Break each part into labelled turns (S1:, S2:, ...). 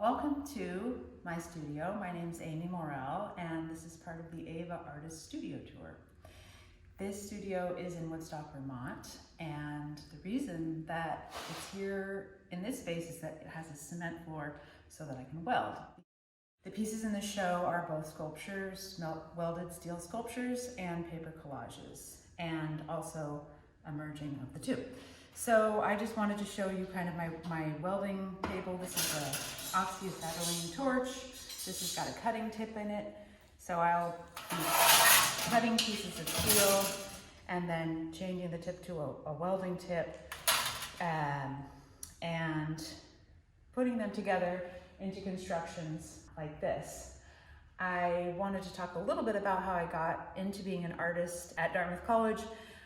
S1: Welcome to my studio. My name is Amy Morrell, and this is part of the Ava Artist Studio Tour. This studio is in Woodstock, Vermont, and the reason that it's here in this space is that it has a cement floor so that I can weld. The pieces in the show are both sculptures, welded steel sculptures, and paper collages, and also a merging of the two. So I just wanted to show you kind of my welding table. This is a oxyacetylene torch. This has got a cutting tip in it. So I'll be cutting pieces of steel and then changing the tip to a welding tip and putting them together into constructions like this. I wanted to talk a little bit about how I got into being an artist at Dartmouth College.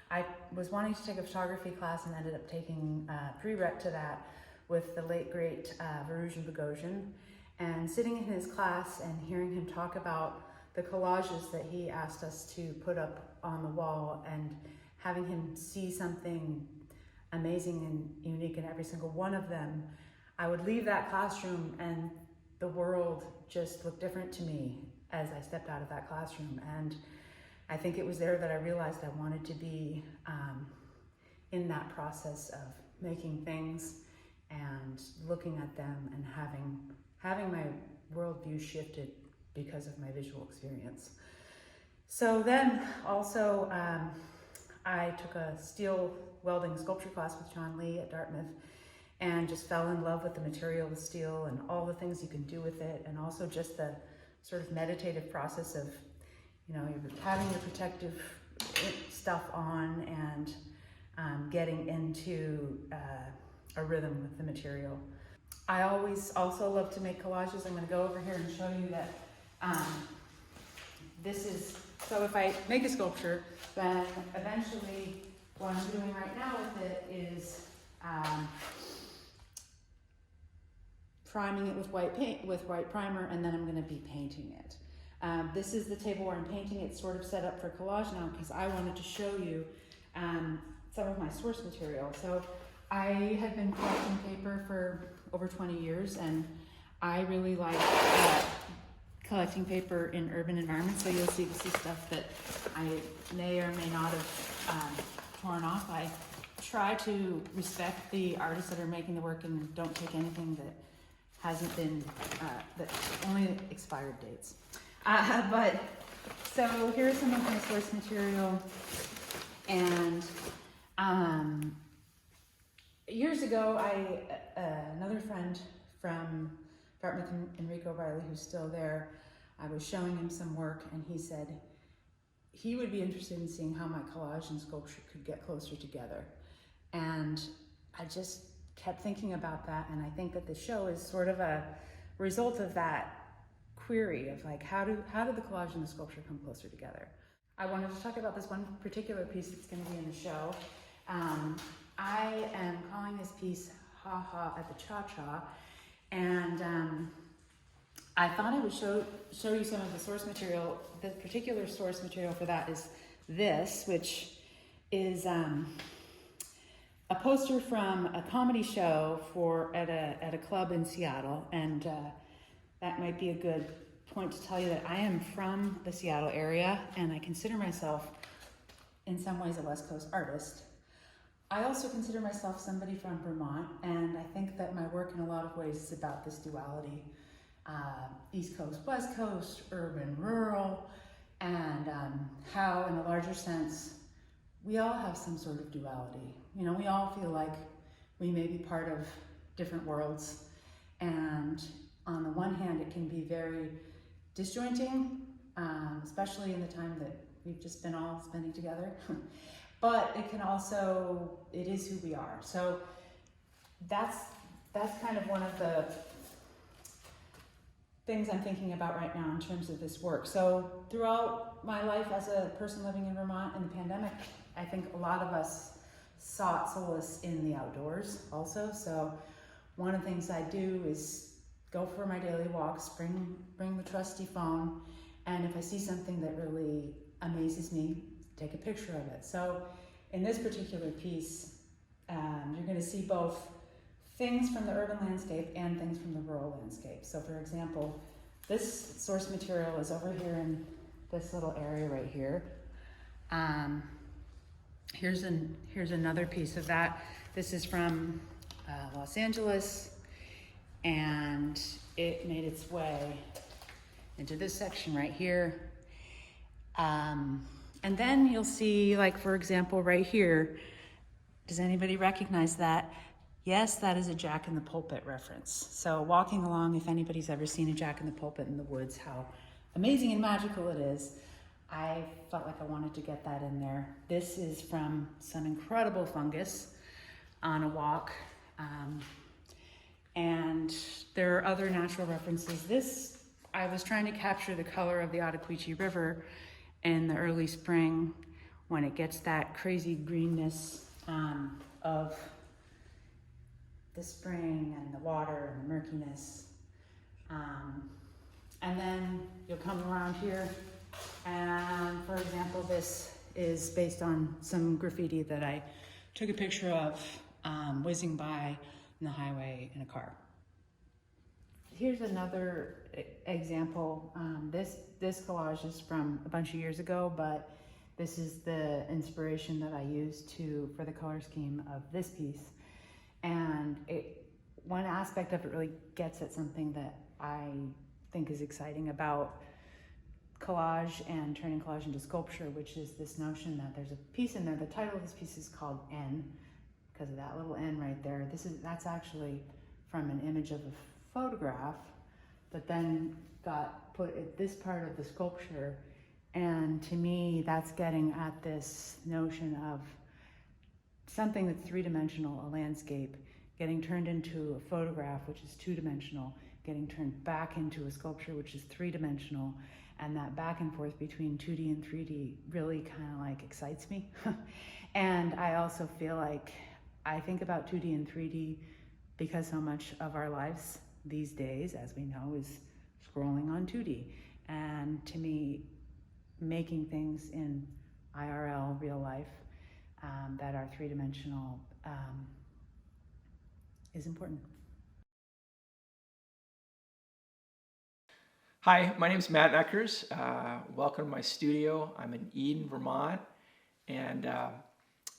S1: I was wanting to take a photography class and ended up taking a prereq to that with the late great Bogosian, and sitting in his class and hearing him talk about the collages that he asked us to put up on the wall and having him see something amazing and unique in every single one of them. I would leave that classroom and the world just looked different to me as I stepped out of that classroom. And I think it was there that I realized I wanted to be in that process of making things and looking at them and having my worldview shifted because of my visual experience. So then also I took a steel welding sculpture class with John Lee at Dartmouth and just fell in love with the material of steel and all the things you can do with it, and also just the sort of meditative process of, you know, you're having your protective stuff on and getting into a rhythm with the material. I always also love to make collages. I'm going to go over here and show you that this is, so if I make a sculpture, then eventually what I'm doing right now with it is priming it with white paint, with white primer, and then I'm going to be painting it. This is the table where I'm painting. It's sort of set up for collage now because I wanted to show you some of my source material. So I have been collecting paper for over 20 years, and I really like collecting paper in urban environments. So you'll see this is stuff that I may or may not have torn off. I try to respect the artists that are making the work and don't take anything that hasn't been, that only expired dates. But so here's some of my source material, and years ago, another friend from Dartmouth, Enrico Riley, who's still there, I was showing him some work, and he said he would be interested in seeing how my collage and sculpture could get closer together. And I just kept thinking about that, and I think that the show is sort of a result of that query of like, how do the collage and the sculpture come closer together? I wanted to talk about this one particular piece that's going to be in the show. I am calling this piece Ha Ha at the Cha Cha, and I thought I would show you some of the source material. The particular source material for that is this, which is a poster from a comedy show at a club in Seattle, and that might be a good point to tell you that I am from the Seattle area, and I consider myself in some ways a West Coast artist. I also consider myself somebody from Vermont, and I think that my work in a lot of ways is about this duality. East Coast, West Coast, urban, rural, and how in a larger sense, we all have some sort of duality. You know, we all feel like we may be part of different worlds, and on the one hand, it can be very disjointing, especially in the time that we've just been all spending together. But it can also, it is who we are. So that's kind of one of the things I'm thinking about right now in terms of this work. So throughout my life as a person living in Vermont in the pandemic, I think a lot of us sought solace in the outdoors also. So one of the things I do is go for my daily walks, bring the trusty phone, and if I see something that really amazes me, take a picture of it. So in this particular piece, you're going to see both things from the urban landscape and things from the rural landscape. So for example, this source material is over here in this little area right here. Here's another piece of that. This is from Los Angeles, and it made its way into this section right here. And then you'll see, like, for example, right here, does anybody recognize that? Yes, that is a Jack in the Pulpit reference. So walking along, if anybody's ever seen a Jack in the Pulpit in the woods, how amazing and magical it is, I felt like I wanted to get that in there. This is from some incredible fungus on a walk. And there are other natural references. This, I was trying to capture the color of the Ottauquechee River in the early spring when it gets that crazy greenness of the spring and the water and the murkiness. And then you'll come around here, and for example, this is based on some graffiti that I took a picture of whizzing by on the highway in a car. Here's another example. This collage is from a bunch of years ago, but this is the inspiration that I used for the color scheme of this piece. And one aspect of it really gets at something that I think is exciting about collage and turning collage into sculpture, which is this notion that there's a piece in there. The title of this piece is called N, because of that little N right there. That's actually from an image of a photograph, but then got put at this part of the sculpture. And to me, that's getting at this notion of something that's three-dimensional, a landscape, getting turned into a photograph, which is two-dimensional, getting turned back into a sculpture, which is three-dimensional, and that back and forth between 2D and 3D really kind of like excites me. And I also feel like I think about 2D and 3D because so much of our lives these days, as we know, is scrolling on 2D. And to me, making things in IRL, real life, that are three-dimensional is important.
S2: Hi, my name is Matt Eckers. Welcome to my studio. I'm in Eden, Vermont, and I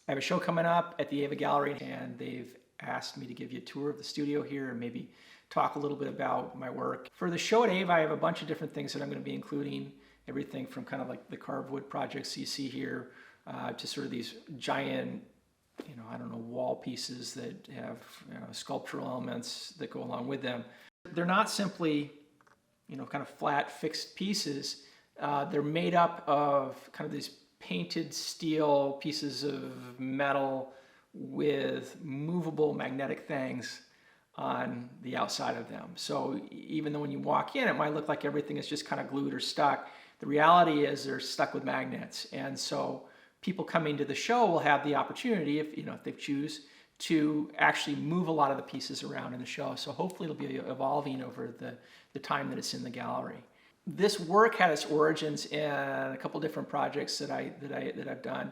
S2: have a show coming up at the Gallery, and they've asked me to give you a tour of the studio here and maybe talk a little bit about my work. For the show at Ave, I have a bunch of different things that I'm going to be including, everything from kind of like the carved wood projects you see here to sort of these giant, I don't know, wall pieces that have sculptural elements that go along with them. They're not simply, kind of flat, fixed pieces. They're made up of kind of these painted steel pieces of metal with movable magnetic things on the outside of them. So even though when you walk in, it might look like everything is just kind of glued or stuck, the reality is they're stuck with magnets. And so people coming to the show will have the opportunity, if they choose, to actually move a lot of the pieces around in the show. So hopefully it'll be evolving over the time that it's in the gallery. This work had its origins in a couple different projects that I've done.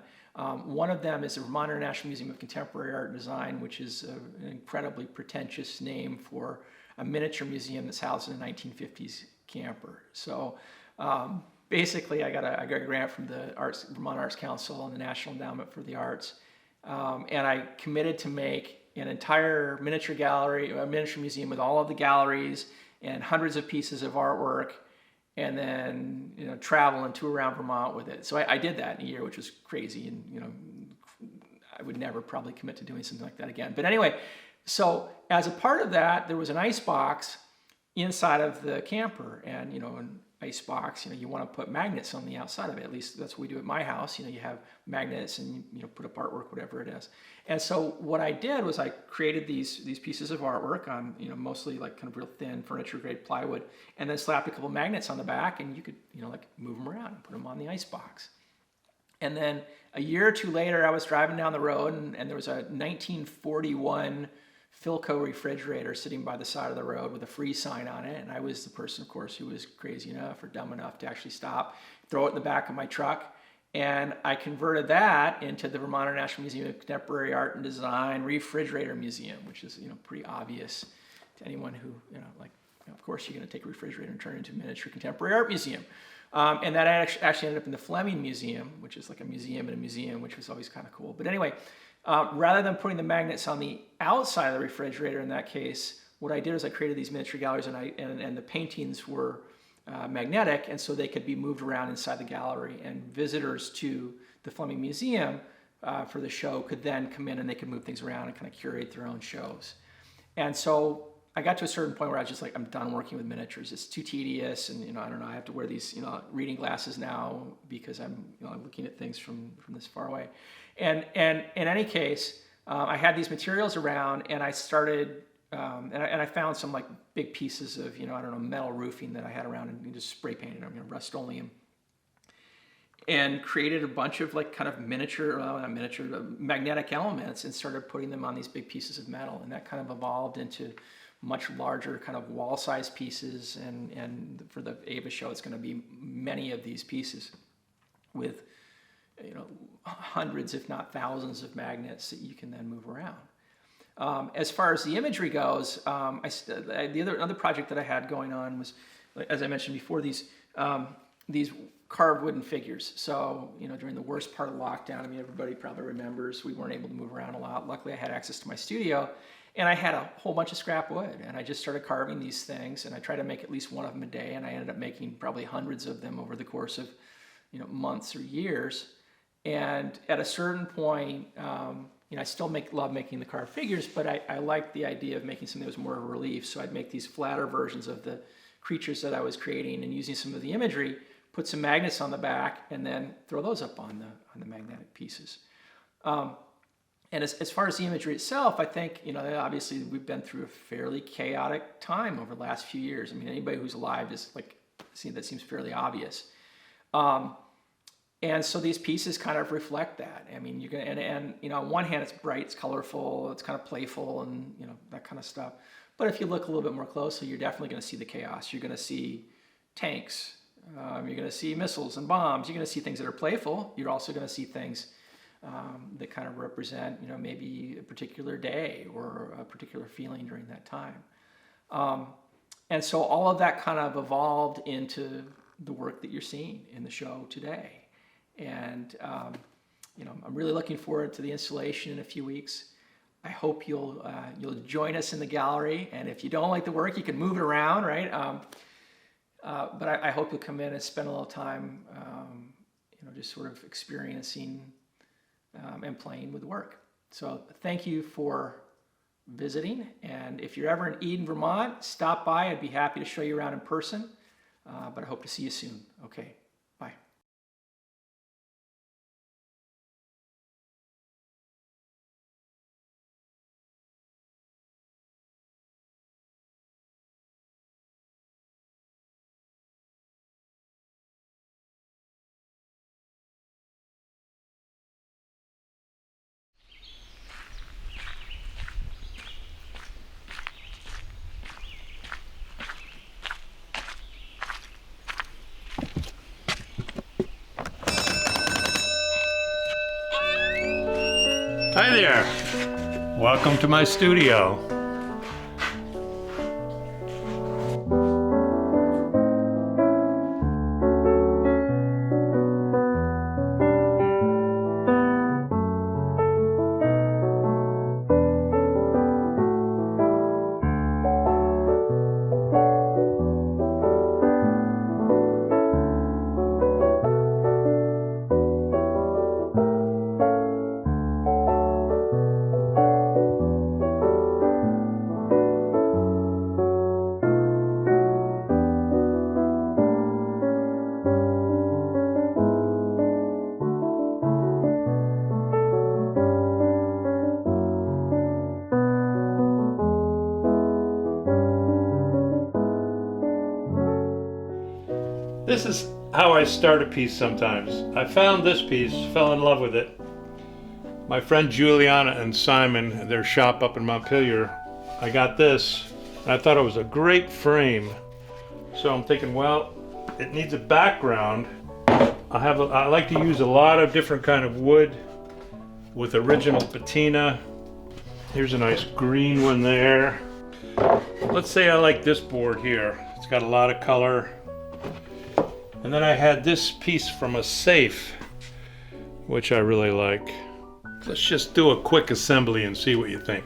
S2: One of them is the Vermont International Museum of Contemporary Art and Design, which is an incredibly pretentious name for a miniature museum that's housed in a 1950s camper. So basically, I got a grant from the Vermont Arts Council and the National Endowment for the Arts, and I committed to make an entire miniature gallery, a miniature museum with all of the galleries and hundreds of pieces of artwork, and then travel and tour around Vermont with it. So I did that in a year, which was crazy, and I would never probably commit to doing something like that again. But anyway, so as a part of that, there was an ice box inside of the camper, and an ice box, you want to put magnets on the outside of it. At least that's what we do at my house. You have magnets and put up artwork, whatever it is. And so what I did was I created these pieces of artwork on mostly like kind of real thin furniture grade plywood, and then slapped a couple magnets on the back, and you could like move them around and put them on the ice box. And then a year or two later, I was driving down the road, and there was a 1941 Philco refrigerator sitting by the side of the road with a free sign on it. And I was the person, of course, who was crazy enough or dumb enough to actually stop, throw it in the back of my truck, And I converted that into the Vermont National Museum of Contemporary Art and Design Refrigerator Museum, which is, pretty obvious to anyone who, of course you're going to take a refrigerator and turn it into a miniature contemporary art museum. And that actually ended up in the Fleming Museum, which is like a museum in a museum, which was always kind of cool. But anyway, rather than putting the magnets on the outside of the refrigerator in that case, what I did is I created these miniature galleries, and the paintings were magnetic, and so they could be moved around inside the gallery, and visitors to the Fleming Museum for the show could then come in and they could move things around and kind of curate their own shows. And so I got to a certain point where I was just like, I'm done working with miniatures. It's too tedious, and I don't know. I have to wear these reading glasses now because I'm looking at things from this far away. And in any case, I had these materials around, and I started. And I found some like big pieces of metal roofing that I had around, and just spray painted them, Rust-Oleum, and created a bunch of like kind of magnetic elements, and started putting them on these big pieces of metal, and that kind of evolved into much larger kind of wall-sized pieces. And for the Ava show, it's going to be many of these pieces with hundreds, if not thousands, of magnets that you can then move around. As far as the imagery goes, the other project that I had going on was, as I mentioned before, these carved wooden figures. So, during the worst part of lockdown, everybody probably remembers we weren't able to move around a lot. Luckily, I had access to my studio, and I had a whole bunch of scrap wood, and I just started carving these things, and I tried to make at least one of them a day, and I ended up making probably hundreds of them over the course of, months or years. And at a certain point, I still love making the carved figures, but I liked the idea of making something that was more relief. So I'd make these flatter versions of the creatures that I was creating, and using some of the imagery, put some magnets on the back, and then throw those up on the magnetic pieces. And as far as the imagery itself, I think, obviously we've been through a fairly chaotic time over the last few years. Anybody who's alive is that seems fairly obvious. And so these pieces kind of reflect that. You can, on one hand, it's bright, it's colorful, it's kind of playful, and that kind of stuff. But if you look a little bit more closely, you're definitely going to see the chaos. You're going to see tanks. You're going to see missiles and bombs. You're going to see things that are playful. You're also going to see things that kind of represent, maybe a particular day or a particular feeling during that time. And so all of that kind of evolved into the work that you're seeing in the show today. And I'm really looking forward to the installation in a few weeks. I hope you'll join us in the gallery, and if you don't like the work, you can move it around, right? But I hope you'll come in and spend a little time, just sort of experiencing and playing with the work. So thank you for visiting, and if you're ever in Eden, Vermont, stop by. I'd be happy to show you around in person, but I hope to see you soon. Okay. Bye.
S3: Hi there. Welcome to my studio. This is how I start a piece sometimes. I found this piece, fell in love with it. My friend Juliana and Simon, at their shop up in Montpelier, I got this, and I thought it was a great frame. So I'm thinking, well, it needs a background I like to use a lot of different kind of wood with original patina. Here's a nice green one there. Let's say I like this board here. It's got a lot of color. And then I had this piece from a safe, which I really like. Let's just do a quick assembly and see what you think.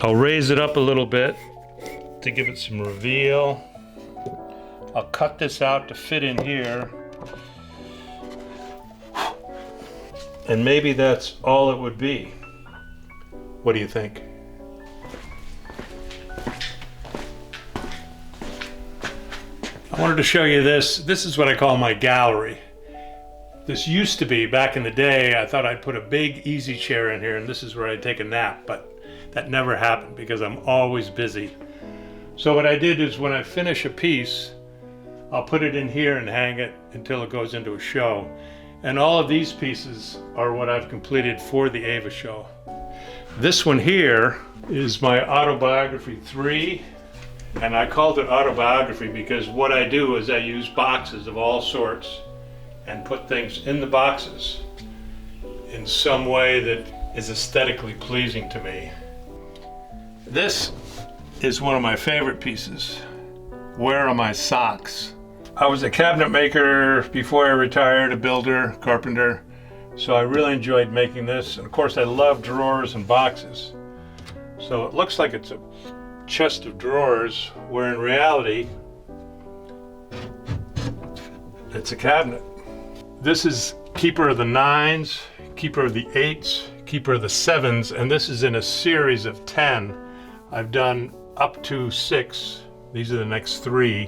S3: I'll raise it up a little bit to give it some reveal. I'll cut this out to fit in here. And maybe that's all it would be. What do you think? I wanted to show you this. This is what I call my gallery. This used to be, back in the day, I thought I'd put a big easy chair in here and this is where I'd take a nap, but that never happened because I'm always busy. So what I did is when I finish a piece, I'll put it in here and hang it until it goes into a show. And all of these pieces are what I've completed for the Ava show. This one here is my autobiography 3. And I called it autobiography because what I do is I use boxes of all sorts and put things in the boxes in some way that is aesthetically pleasing to me. This is one of my favorite pieces. Where are my socks? I was a cabinet maker before I retired, a builder, carpenter, so I really enjoyed making this. And of course I love drawers and boxes. So it looks like it's a chest of drawers, where in reality it's a cabinet. This is keeper of the 9s, keeper of the 8s, keeper of the 7s, and this is in a series of 10. I've done up to 6. These are the next 3.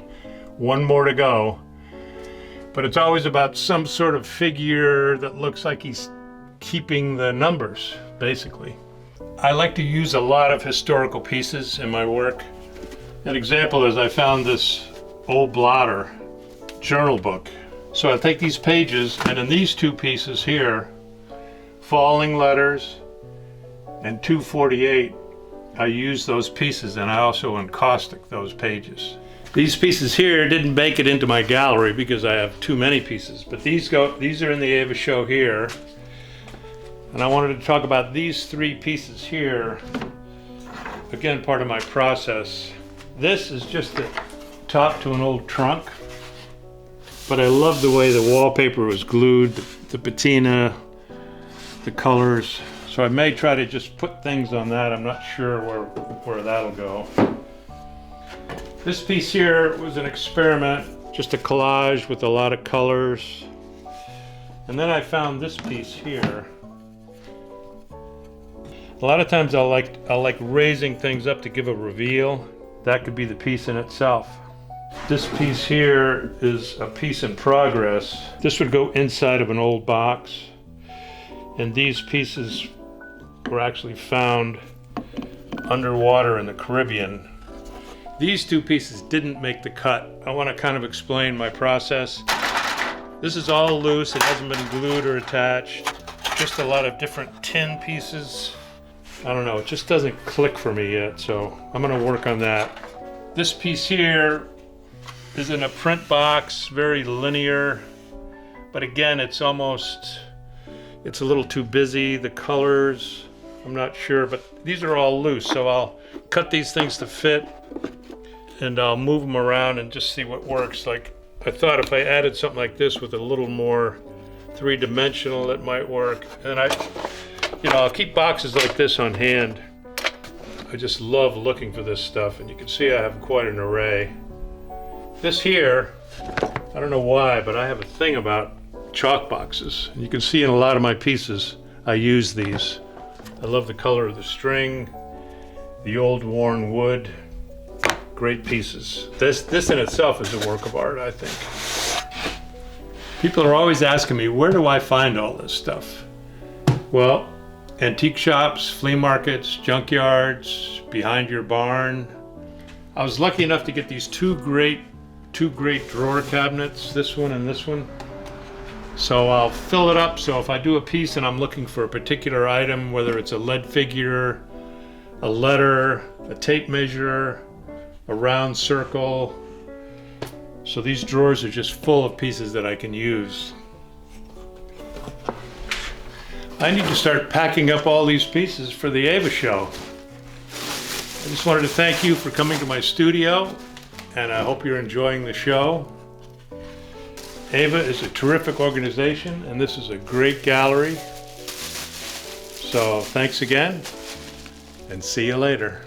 S3: One more to go. But it's always about some sort of figure that looks like he's keeping the numbers, basically. I like to use a lot of historical pieces in my work. An example is I found this old blotter journal book. So I take these pages, and in these 2 pieces here, falling letters and 248, I use those pieces, and I also encaustic those pages. These pieces here didn't make it into my gallery because I have too many pieces, but these are in the Ava show here. And I wanted to talk about these 3 pieces here. Again, part of my process. This is just the top to an old trunk, but I love the way the wallpaper was glued, the patina, the colors. So I may try to just put things on that. I'm not sure where that'll go. This piece here was an experiment, just a collage with a lot of colors. And then I found this piece here. A lot of times I'll like raising things up to give a reveal. That could be the piece in itself. This piece here is a piece in progress. This would go inside of an old box. And these pieces were actually found underwater in the Caribbean. These 2 pieces didn't make the cut. I want to kind of explain my process. This is all loose. It hasn't been glued or attached. Just a lot of different tin pieces. I don't know, it just doesn't click for me yet, so I'm gonna work on that. This piece here is in a print box, very linear, but again, it's a little too busy. The colors, I'm not sure, but these are all loose, so I'll cut these things to fit and I'll move them around and just see what works. Like, I thought if I added something like this with a little more 3-dimensional, it might work. And I'll keep boxes like this on hand. I just love looking for this stuff, and you can see I have quite an array. This here, I don't know why, but I have a thing about chalk boxes. And you can see in a lot of my pieces, I use these. I love the color of the string, the old worn wood. Great pieces. This in itself is a work of art, I think. People are always asking me, where do I find all this stuff? Well, antique shops, flea markets, junkyards, behind your barn. I was lucky enough to get these two great drawer cabinets, this one and this one. So I'll fill it up, so if I do a piece and I'm looking for a particular item, whether it's a lead figure, a letter, a tape measure, a round circle. So these drawers are just full of pieces that I can use. I need to start packing up all these pieces for the Ava show. I just wanted to thank you for coming to my studio, and I hope you're enjoying the show. Ava is a terrific organization, and this is a great gallery. So thanks again, and see you later.